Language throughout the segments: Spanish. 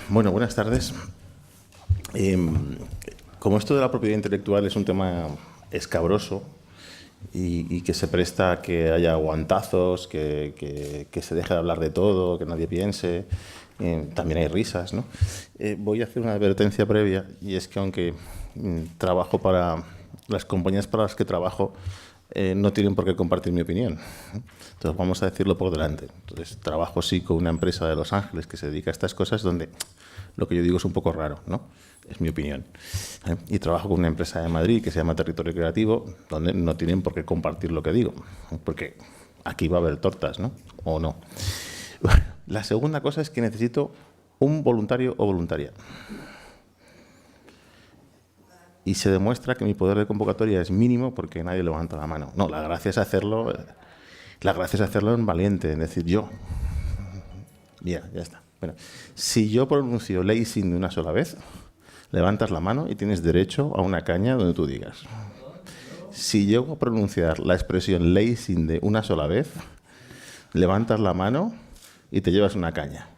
Bueno, buenas tardes. Como esto de la propiedad intelectual es un tema escabroso y que se presta a que haya guantazos, que se deje de hablar de todo, que nadie piense, también hay risas, ¿no? Voy a hacer una advertencia previa y es que aunque trabajo para las compañías para las que trabajo, no tienen por qué compartir mi opinión. Entonces vamos a decirlo por delante. Entonces trabajo sí con una empresa de Los Ángeles que se dedica a estas cosas donde lo que yo digo es un poco raro, ¿no? Es mi opinión. Y trabajo con una empresa de Madrid que se llama Territorio Creativo, donde no tienen por qué compartir lo que digo, porque aquí va a haber tortas, ¿no? O no. La segunda cosa es que necesito un voluntario o voluntaria. Y se demuestra que mi poder de convocatoria es mínimo porque nadie levanta la mano. No, la gracia es hacerlo en valiente, es decir, yo. Bien, ya está. Bueno, si yo pronuncio lacing de una sola vez, levantas la mano y tienes derecho a una caña donde tú digas. Si llego a pronunciar la expresión lacing de una sola vez, levantas la mano y te llevas una caña.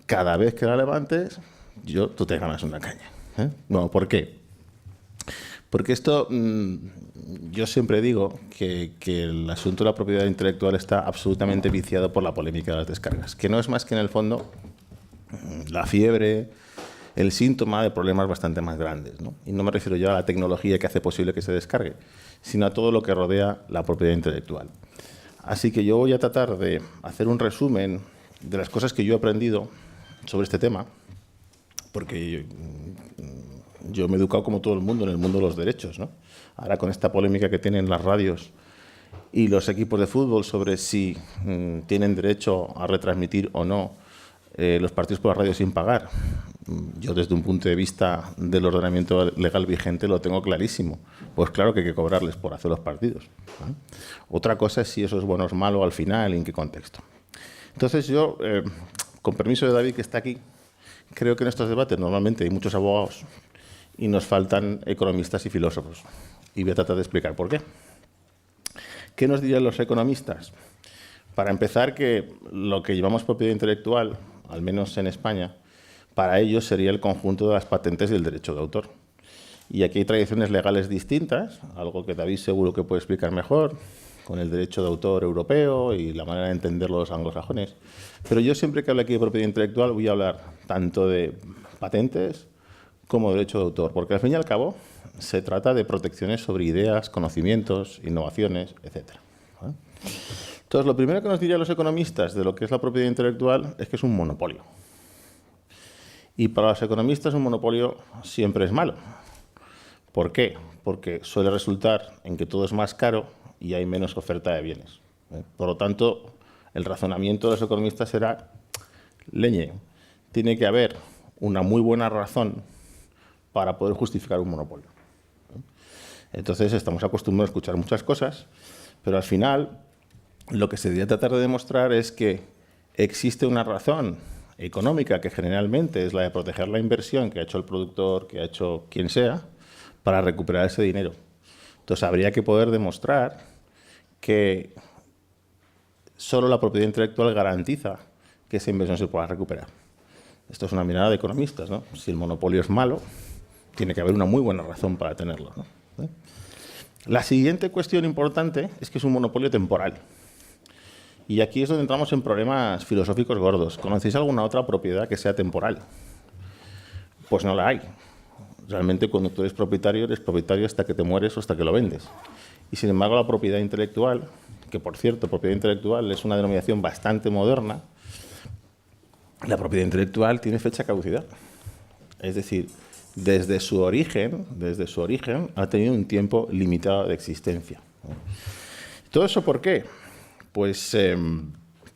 Cada vez que la levantes, tú te ganas una caña. Bueno, ¿por qué? Porque esto, yo siempre digo que el asunto de la propiedad intelectual está absolutamente viciado por la polémica de las descargas, que no es más que en el fondo la fiebre, el síntoma de problemas bastante más grandes, ¿no? Y no me refiero yo a la tecnología que hace posible que se descargue, sino a todo lo que rodea la propiedad intelectual. Así que yo voy a tratar de hacer un resumen de las cosas que yo he aprendido sobre este tema, porque yo me he educado como todo el mundo en el mundo de los derechos, ¿no? Ahora con esta polémica que tienen las radios y los equipos de fútbol sobre si tienen derecho a retransmitir o no los partidos por la radio sin pagar. Yo desde un punto de vista del ordenamiento legal vigente lo tengo clarísimo. Pues claro que hay que cobrarles por hacer los partidos, ¿no? Otra cosa es si eso es bueno o es malo al final y en qué contexto. Entonces yo, con permiso de David que está aquí, creo que en estos debates normalmente hay muchos abogados y nos faltan economistas y filósofos. Y voy a tratar de explicar por qué. ¿Qué nos dirían los economistas? Para empezar, que lo que llamamos propiedad intelectual, al menos en España, para ellos sería el conjunto de las patentes y el derecho de autor. Y aquí hay tradiciones legales distintas, algo que David seguro que puede explicar mejor, con el derecho de autor europeo y la manera de entenderlo los anglosajones. Pero yo siempre que hablo aquí de propiedad intelectual voy a hablar tanto de patentes como derecho de autor, porque al fin y al cabo se trata de protecciones sobre ideas, conocimientos, innovaciones, etc. Entonces, lo primero que nos dirían los economistas de lo que es la propiedad intelectual es que es un monopolio. Y para los economistas un monopolio siempre es malo. ¿Por qué? Porque suele resultar en que todo es más caro y hay menos oferta de bienes. Por lo tanto, el razonamiento de los economistas será, leñe, tiene que haber una muy buena razón para poder justificar un monopolio. Entonces, estamos acostumbrados a escuchar muchas cosas, pero al final lo que se debería tratar de demostrar es que existe una razón económica, que generalmente es la de proteger la inversión que ha hecho el productor, que ha hecho quien sea, para recuperar ese dinero. Entonces, habría que poder demostrar que solo la propiedad intelectual garantiza que esa inversión se pueda recuperar. Esto es una mirada de economistas, ¿no? Si el monopolio es malo, tiene que haber una muy buena razón para tenerlo, ¿no? La siguiente cuestión importante es que es un monopolio temporal. Y aquí es donde entramos en problemas filosóficos gordos. ¿Conocéis alguna otra propiedad que sea temporal? Pues no la hay. Realmente cuando tú eres propietario hasta que te mueres o hasta que lo vendes. Y sin embargo la propiedad intelectual, que por cierto, propiedad intelectual es una denominación bastante moderna, la propiedad intelectual tiene fecha de caducidad. Es decir, desde su origen ha tenido un tiempo limitado de existencia. ¿Todo eso por qué? Pues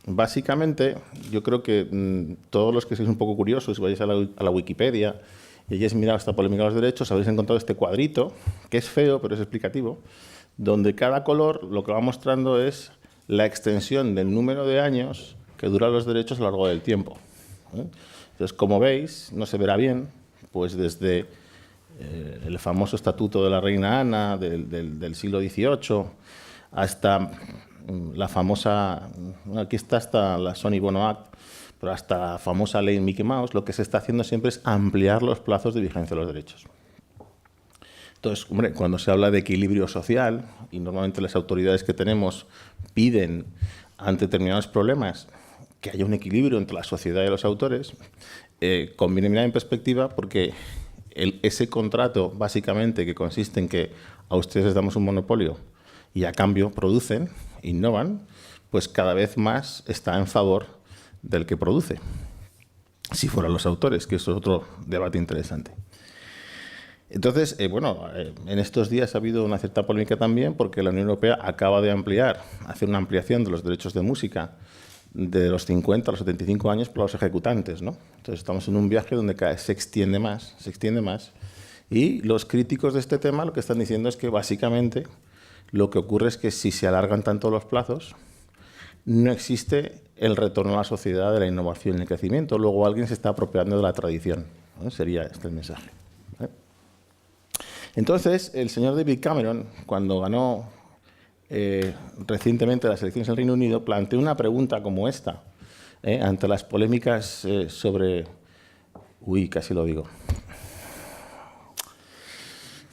básicamente yo creo que todos los que sois un poco curiosos, si vais a la Wikipedia y hayáis mirado esta polémica de los derechos, habréis encontrado este cuadrito, que es feo pero es explicativo, donde cada color lo que va mostrando es la extensión del número de años que duran los derechos a lo largo del tiempo. Entonces, como veis, no se verá bien, pues desde el famoso Estatuto de la Reina Ana del siglo XVIII hasta la famosa, aquí está hasta la Sony Bono Act, pero hasta la famosa ley Mickey Mouse, lo que se está haciendo siempre es ampliar los plazos de vigencia de los derechos. Entonces, hombre, cuando se habla de equilibrio social, y normalmente las autoridades que tenemos piden ante determinados problemas que haya un equilibrio entre la sociedad y los autores, conviene mirar en perspectiva porque ese contrato, básicamente, que consiste en que a ustedes les damos un monopolio y a cambio producen, innovan, pues cada vez más está en favor del que produce, si fueran los autores, que eso es otro debate interesante. Entonces, en estos días ha habido una cierta polémica también porque la Unión Europea acaba de hacer una ampliación de los derechos de música de los 50 a los 75 años para los ejecutantes, ¿no? Entonces estamos en un viaje donde cada vez se extiende más, y los críticos de este tema lo que están diciendo es que básicamente lo que ocurre es que si se alargan tanto los plazos, no existe el retorno a la sociedad de la innovación y el crecimiento. Luego alguien se está apropiando de la tradición, ¿no? Sería este el mensaje. Entonces, el señor David Cameron, cuando ganó recientemente las elecciones en el Reino Unido, planteó una pregunta como esta, ante las polémicas sobre... Uy, casi lo digo.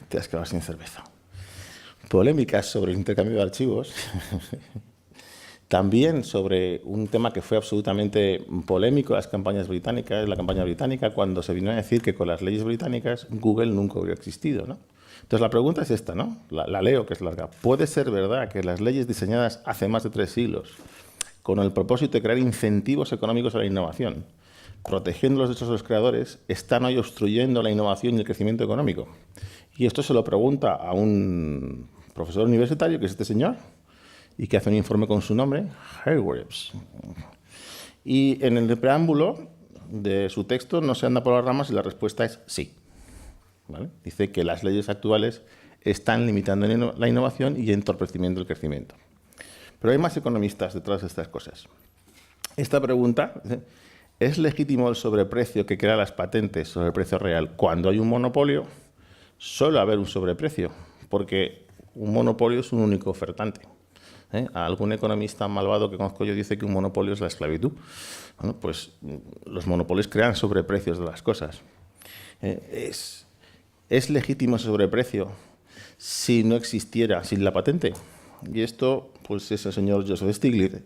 Te has quedado sin cerveza. Polémicas sobre el intercambio de archivos. También sobre un tema que fue absolutamente polémico, las campañas británicas, la campaña británica, cuando se vino a decir que con las leyes británicas Google nunca hubiera existido, ¿no? Entonces la pregunta es esta, ¿no? La leo, que es larga. ¿Puede ser verdad que las leyes diseñadas hace más de 3 siglos con el propósito de crear incentivos económicos a la innovación, protegiendo los derechos de los creadores, están hoy obstruyendo la innovación y el crecimiento económico? Y esto se lo pregunta a un profesor universitario, que es este señor, y que hace un informe con su nombre, Hargreaves. Y en el preámbulo de su texto no se anda por las ramas y la respuesta es sí. ¿Vale? Dice que las leyes actuales están limitando la innovación y entorpecimiento del crecimiento. Pero hay más economistas detrás de estas cosas. Esta pregunta, ¿es legítimo el sobreprecio que crea las patentes sobre el precio real cuando hay un monopolio? Suele haber un sobreprecio, porque un monopolio es un único ofertante. Algún economista malvado que conozco yo dice que un monopolio es la esclavitud. Bueno, pues los monopolios crean sobreprecios de las cosas. ¿Es legítimo ese sobreprecio si no existiera, sin la patente? Y esto pues es el señor Joseph Stiglitz,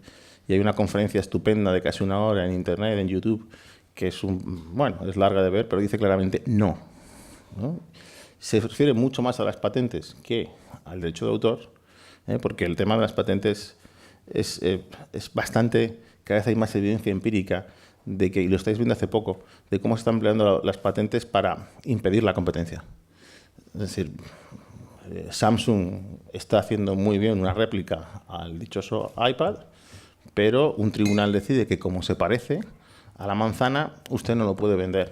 y hay una conferencia estupenda de casi 1 hora en Internet, en YouTube, que es es larga de ver, pero dice claramente no, ¿no? Se refiere mucho más a las patentes que al derecho de autor, porque el tema de las patentes es bastante, cada vez hay más evidencia empírica de que, y lo estáis viendo hace poco, de cómo se están empleando las patentes para impedir la competencia. Es decir, Samsung está haciendo muy bien una réplica al dichoso iPad, pero un tribunal decide que como se parece a la manzana, usted no lo puede vender.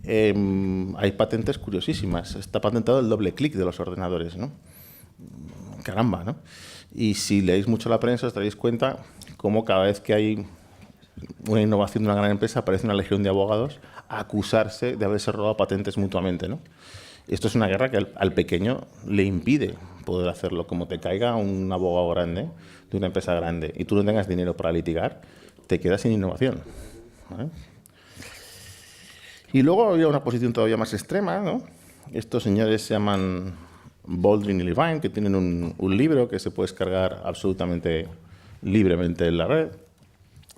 Hay patentes curiosísimas. Está patentado el doble clic de los ordenadores, ¿no? Caramba, ¿no? Y si leéis mucho la prensa os daréis cuenta cómo cada vez que hay una innovación de una gran empresa aparece una legión de abogados a acusarse de haberse robado patentes mutuamente, ¿no? Esto es una guerra que al pequeño le impide poder hacerlo. Como te caiga un abogado grande de una empresa grande y tú no tengas dinero para litigar, te quedas sin innovación, ¿vale? Y luego había una posición todavía más extrema, ¿no? Estos señores se llaman Baldwin y Levine, que tienen un libro que se puede descargar absolutamente libremente en la red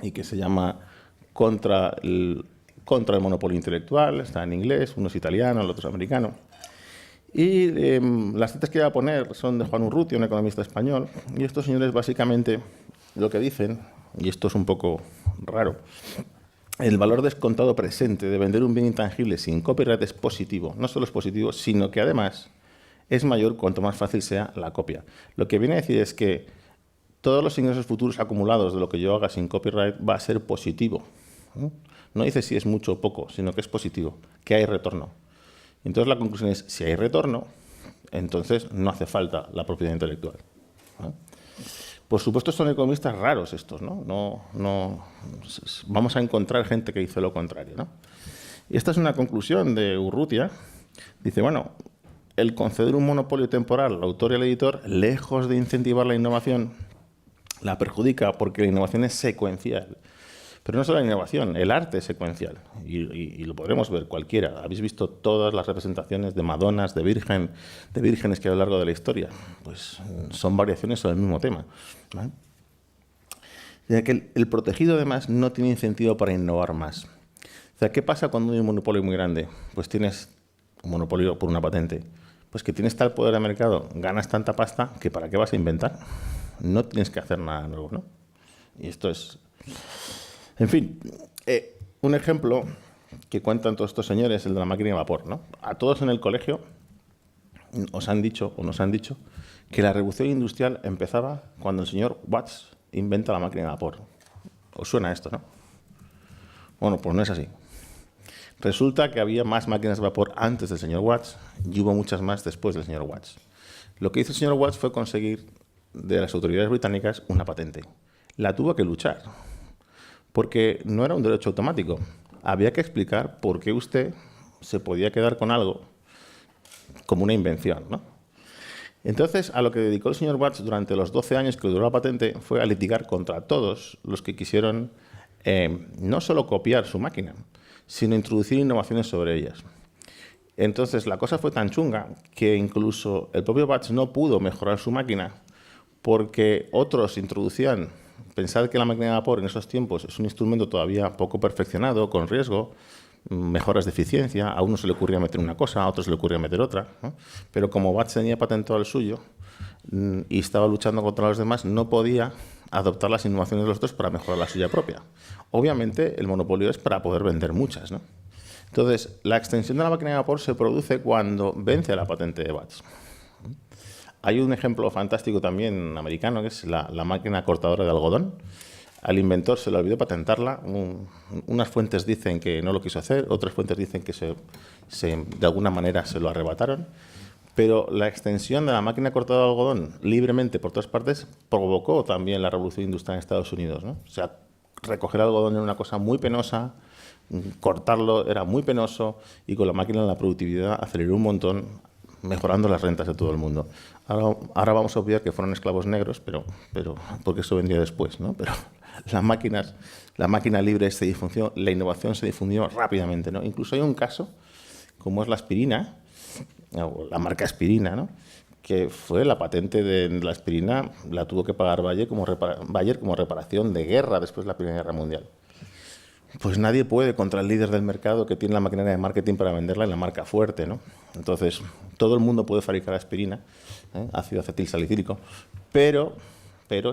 y que se llama Contra el monopolio intelectual. Está en inglés, uno es italiano, el otro es americano. Y las citas que voy a poner son de Juan Urrutia, un economista español, y estos señores básicamente lo que dicen, y esto es un poco raro, el valor descontado presente de vender un bien intangible sin copyright es positivo. No solo es positivo, sino que además es mayor cuanto más fácil sea la copia. Lo que viene a decir es que todos los ingresos futuros acumulados de lo que yo haga sin copyright va a ser positivo. No dice si es mucho o poco, sino que es positivo, que hay retorno. Entonces la conclusión es, si hay retorno, entonces no hace falta la propiedad intelectual, ¿no? Por supuesto son economistas raros estos, ¿no? No vamos a encontrar gente que dice lo contrario, ¿no? Y esta es una conclusión de Urrutia. Dice, bueno, el conceder un monopolio temporal al autor y al editor, lejos de incentivar la innovación, la perjudica porque la innovación es secuencial. Pero no solo la innovación, el arte es secuencial. Y lo podremos ver cualquiera. Habéis visto todas las representaciones de Madonas, de vírgenes que a lo largo de la historia, pues son variaciones sobre el mismo tema, ¿vale? Ya que el protegido, además, no tiene incentivo para innovar más. O sea, ¿qué pasa cuando hay un monopolio muy grande? Pues tienes un monopolio por una patente. Pues que tienes tal poder de mercado, ganas tanta pasta, que ¿para qué vas a inventar? No tienes que hacer nada nuevo, ¿no? Y esto es... En fin, un ejemplo que cuentan todos estos señores, el de la máquina de vapor, ¿no? A todos en el colegio os han dicho, o nos han dicho, que la revolución industrial empezaba cuando el señor Watts inventa la máquina de vapor. ¿Os suena esto, no? Bueno, pues no es así. Resulta que había más máquinas de vapor antes del señor Watts y hubo muchas más después del señor Watts. Lo que hizo el señor Watts fue conseguir de las autoridades británicas una patente. La tuvo que luchar, porque no era un derecho automático. Había que explicar por qué usted se podía quedar con algo como una invención, ¿no? Entonces, a lo que dedicó el señor Watts durante los 12 años que duró la patente fue a litigar contra todos los que quisieron no solo copiar su máquina, sino introducir innovaciones sobre ellas. Entonces, la cosa fue tan chunga que incluso el propio Watts no pudo mejorar su máquina porque otros introducían... Pensad que la máquina de vapor en esos tiempos es un instrumento todavía poco perfeccionado, con riesgo, mejoras de eficiencia. A uno se le ocurría meter una cosa, a otro se le ocurría meter otra, ¿no? Pero como Watts tenía patentado el suyo y estaba luchando contra los demás, no podía adoptar las innovaciones de los otros para mejorar la suya propia. Obviamente, el monopolio es para poder vender muchas, ¿no? Entonces, la extensión de la máquina de vapor se produce cuando vence a la patente de Watts. Hay un ejemplo fantástico también americano, que es la máquina cortadora de algodón. Al inventor se le olvidó patentarla. Unas fuentes dicen que no lo quiso hacer, otras fuentes dicen que de alguna manera se lo arrebataron. Pero la extensión de la máquina cortadora de algodón libremente por todas partes provocó también la revolución industrial en Estados Unidos, ¿no? O sea, recoger algodón era una cosa muy penosa, cortarlo era muy penoso, y con la máquina la productividad aceleró un montón, mejorando las rentas de todo el mundo. Ahora vamos a obviar que fueron esclavos negros, pero porque eso vendría después, ¿no? Pero la máquina libre se difundió, la innovación se difundió rápidamente, ¿no? Incluso hay un caso, como es la aspirina, o la marca aspirina, ¿no? Que fue la patente de la aspirina, la tuvo que pagar Bayer como reparación de guerra después de la Primera Guerra Mundial. Pues nadie puede contra el líder del mercado que tiene la maquinaria de marketing para venderla en la marca fuerte, ¿no? Entonces, todo el mundo puede fabricar aspirina, ácido acetilsalicílico, pero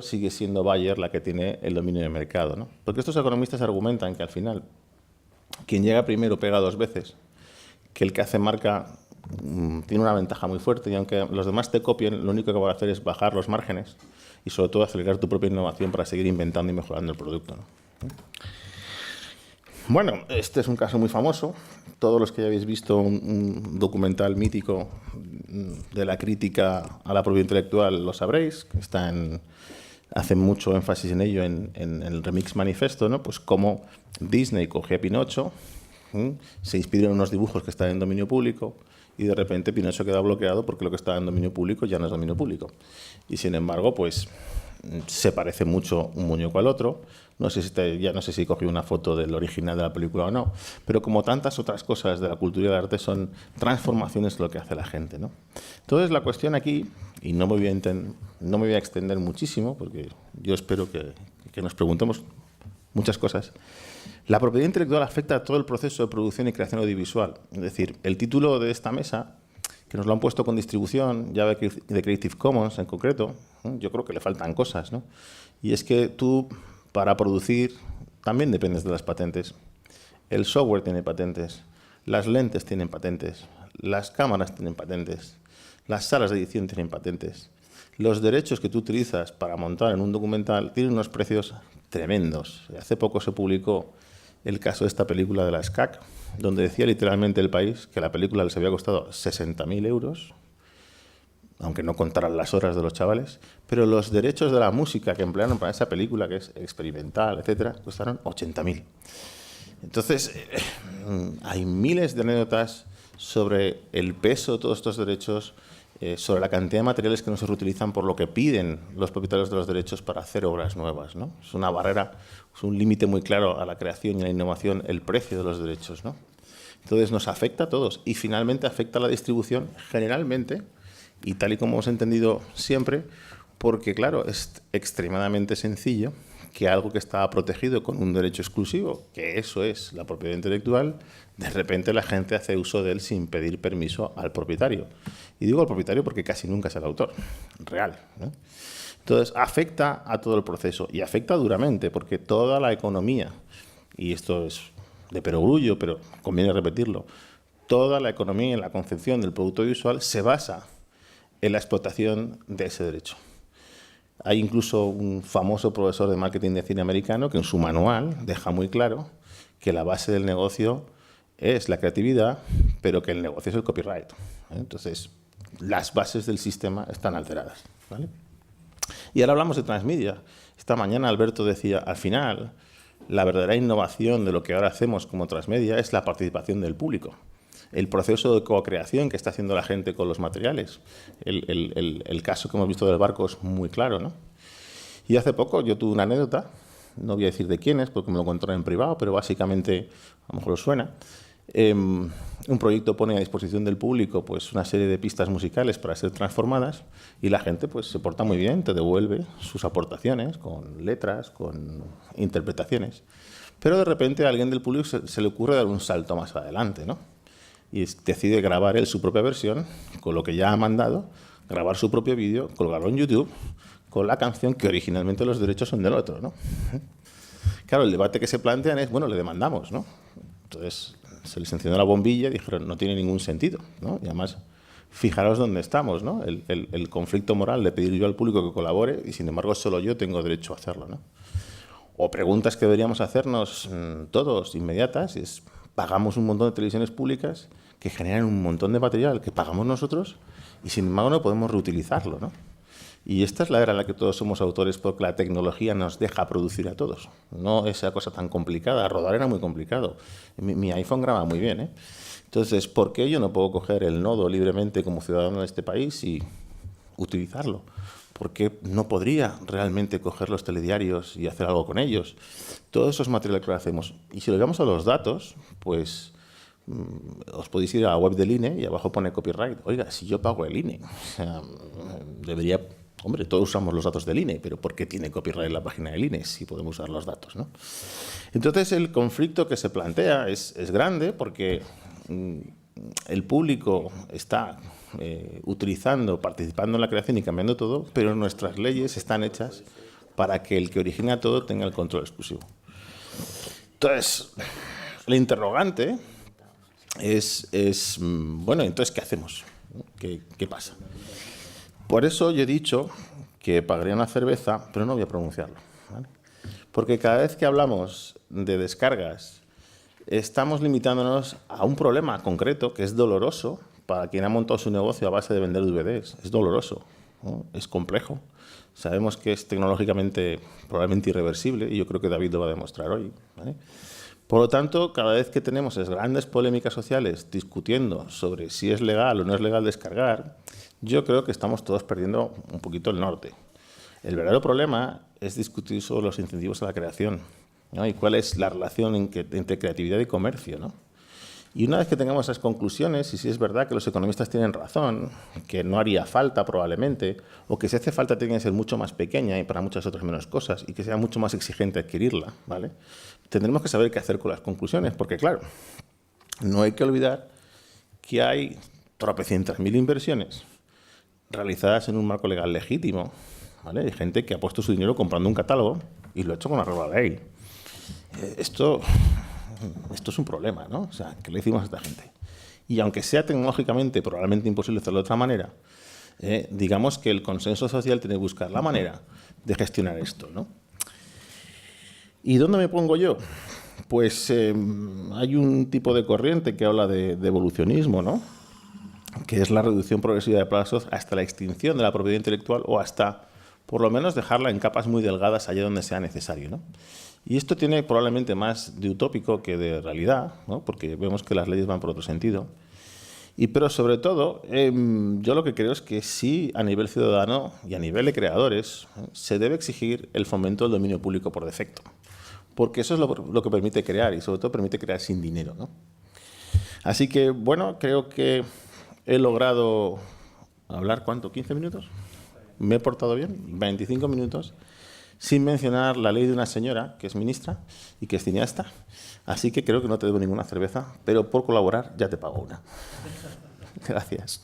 sigue siendo Bayer la que tiene el dominio del mercado, ¿no? Porque estos economistas argumentan que al final quien llega primero pega dos veces, que el que hace marca tiene una ventaja muy fuerte, y aunque los demás te copien, lo único que va a hacer es bajar los márgenes y sobre todo acelerar tu propia innovación para seguir inventando y mejorando el producto, ¿no? Bueno, este es un caso muy famoso. Todos los que ya habéis visto un documental mítico de la crítica a la propiedad intelectual lo sabréis. Hacen mucho énfasis en ello en el Remix Manifesto, ¿no? Pues cómo Disney cogió a Pinocho, se inspiró en unos dibujos que estaban en dominio público y de repente Pinocho queda bloqueado porque lo que estaba en dominio público ya no es dominio público. Y sin embargo, pues se parece mucho un muñeco al otro. No sé si cogió una foto del original de la película o no, pero como tantas otras cosas de la cultura y del arte son transformaciones de lo que hace la gente, ¿no? Entonces la cuestión aquí, y no me voy a extender muchísimo, porque yo espero que nos preguntemos muchas cosas. La propiedad intelectual afecta a todo el proceso de producción y creación audiovisual. Es decir, el título de esta mesa, que nos lo han puesto con distribución, ya de Creative Commons en concreto, yo creo que le faltan cosas, ¿no? Y es que tú, para producir, también dependes de las patentes. El software tiene patentes, las lentes tienen patentes, las cámaras tienen patentes, las salas de edición tienen patentes. Los derechos que tú utilizas para montar en un documental tienen unos precios tremendos. Hace poco se publicó el caso de esta película de la SCAC, donde decía literalmente El País que la película les había costado 60.000 euros, aunque no contaran las horas de los chavales, pero los derechos de la música que emplearon para esa película, que es experimental, etcétera, costaron 80.000. Entonces, hay miles de anécdotas sobre el peso de todos estos derechos, sobre la cantidad de materiales que no se reutilizan por lo que piden los propietarios de los derechos para hacer obras nuevas, ¿no? Es una barrera, es un límite muy claro a la creación y a la innovación, el precio de los derechos, ¿no? Entonces nos afecta a todos y finalmente afecta a la distribución generalmente, y tal y como hemos entendido siempre, porque claro, es extremadamente sencillo que algo que estaba protegido con un derecho exclusivo, que eso es la propiedad intelectual, de repente la gente hace uso de él sin pedir permiso al propietario. Y digo al propietario porque casi nunca es el autor real, ¿no? Entonces, afecta a todo el proceso y afecta duramente porque toda la economía, y esto es de perogrullo, pero conviene repetirlo, toda la economía en la concepción del producto audiovisual se basa en la explotación de ese derecho. Hay incluso un famoso profesor de marketing de cine americano que en su manual deja muy claro que la base del negocio es la creatividad, pero que el negocio es el copyright. Entonces, las bases del sistema están alteradas, ¿vale? Y ahora hablamos de transmedia. Esta mañana Alberto decía, al final, la verdadera innovación de lo que ahora hacemos como transmedia es la participación del público. El proceso de co-creación que está haciendo la gente con los materiales. El caso que hemos visto del barco es muy claro, ¿no? Y hace poco yo tuve una anécdota, no voy a decir de quién es, porque me lo contaron en privado, pero básicamente, a lo mejor os suena. Un proyecto pone a disposición del público pues, una serie de pistas musicales para ser transformadas y la gente pues, se porta muy bien, te devuelve sus aportaciones con letras, con interpretaciones. Pero de repente a alguien del público se le ocurre dar un salto más adelante, ¿no? Y decide grabar él su propia versión, con lo que ya ha mandado, grabar su propio vídeo, colgarlo en YouTube, con la canción que originalmente los derechos son del otro, ¿no? Claro, el debate que se plantean es, bueno, le demandamos, ¿no? Entonces se les encendió la bombilla y dijeron, no tiene ningún sentido, ¿no? Y además, fijaros dónde estamos, ¿no? El conflicto moral de pedir yo al público que colabore y, sin embargo, solo yo tengo derecho a hacerlo, ¿no? O preguntas que deberíamos hacernos todos inmediatas es, pagamos un montón de televisiones públicas que generan un montón de material que pagamos nosotros y, sin embargo, no podemos reutilizarlo, ¿no? Y esta es la era en la que todos somos autores porque la tecnología nos deja producir a todos. No esa cosa tan complicada. Rodar era muy complicado. Mi iPhone graba muy bien, ¿eh? Entonces, ¿por qué yo no puedo coger el nodo libremente como ciudadano de este país y utilizarlo? ¿Por qué no podría realmente coger los telediarios y hacer algo con ellos? Todos esos materiales que hacemos. Y si lo llevamos a los datos, pues os podéis ir a la web del INE y abajo pone copyright. Oiga, si yo pago el INE, o sea, debería... Hombre, todos usamos los datos del INE, pero ¿por qué tiene copyright en la página del INE si podemos usar los datos, ¿no? Entonces, el conflicto que se plantea es grande porque el público está utilizando, participando en la creación y cambiando todo, pero nuestras leyes están hechas para que el que origina todo tenga el control exclusivo. Entonces, el interrogante es bueno, entonces, ¿qué hacemos? ¿Qué pasa? Por eso yo he dicho que pagaría una cerveza, pero no voy a pronunciarlo, ¿vale? Porque cada vez que hablamos de descargas, estamos limitándonos a un problema concreto que es doloroso para quien ha montado su negocio a base de vender DVDs. Es doloroso, ¿no? Es complejo. Sabemos que es tecnológicamente probablemente irreversible y yo creo que David lo va a demostrar hoy, ¿vale? Por lo tanto, cada vez que tenemos esas grandes polémicas sociales discutiendo sobre si es legal o no es legal descargar, yo creo que estamos todos perdiendo un poquito el norte. El verdadero problema es discutir sobre los incentivos a la creación, ¿no? Y cuál es la relación entre creatividad y comercio, ¿no? Y una vez que tengamos esas conclusiones, y si es verdad que los economistas tienen razón, que no haría falta probablemente, o que si hace falta tiene que ser mucho más pequeña y para muchas otras menos cosas, y que sea mucho más exigente adquirirla, ¿vale? Tendremos que saber qué hacer con las conclusiones, porque claro, no hay que olvidar que hay tropecientas mil inversiones realizadas en un marco legal legítimo, ¿vale? Hay gente que ha puesto su dinero comprando un catálogo y lo ha hecho con arreglo a la ley. Esto es un problema, ¿no? O sea, ¿qué le decimos a esta gente? Y aunque sea tecnológicamente probablemente imposible hacerlo de otra manera, digamos que el consenso social tiene que buscar la manera de gestionar esto, ¿no? ¿Y dónde me pongo yo? Pues hay un tipo de corriente que habla de evolucionismo, ¿no? Que es la reducción progresiva de plazos hasta la extinción de la propiedad intelectual o hasta, por lo menos, dejarla en capas muy delgadas allá donde sea necesario, ¿no? Y esto tiene probablemente más de utópico que de realidad, ¿no? Porque vemos que las leyes van por otro sentido. Pero sobre todo, yo lo que creo es que sí, a nivel ciudadano y a nivel de creadores, se debe exigir el fomento del dominio público por defecto. Porque eso es lo que permite crear y sobre todo permite crear sin dinero, ¿no? Así que, bueno, creo que he logrado hablar, ¿cuánto? ¿15 minutos? ¿Me he portado bien? 25 minutos, sin mencionar la ley de una señora que es ministra y que es cineasta. Así que creo que no te debo ninguna cerveza, pero por colaborar ya te pago una. Gracias.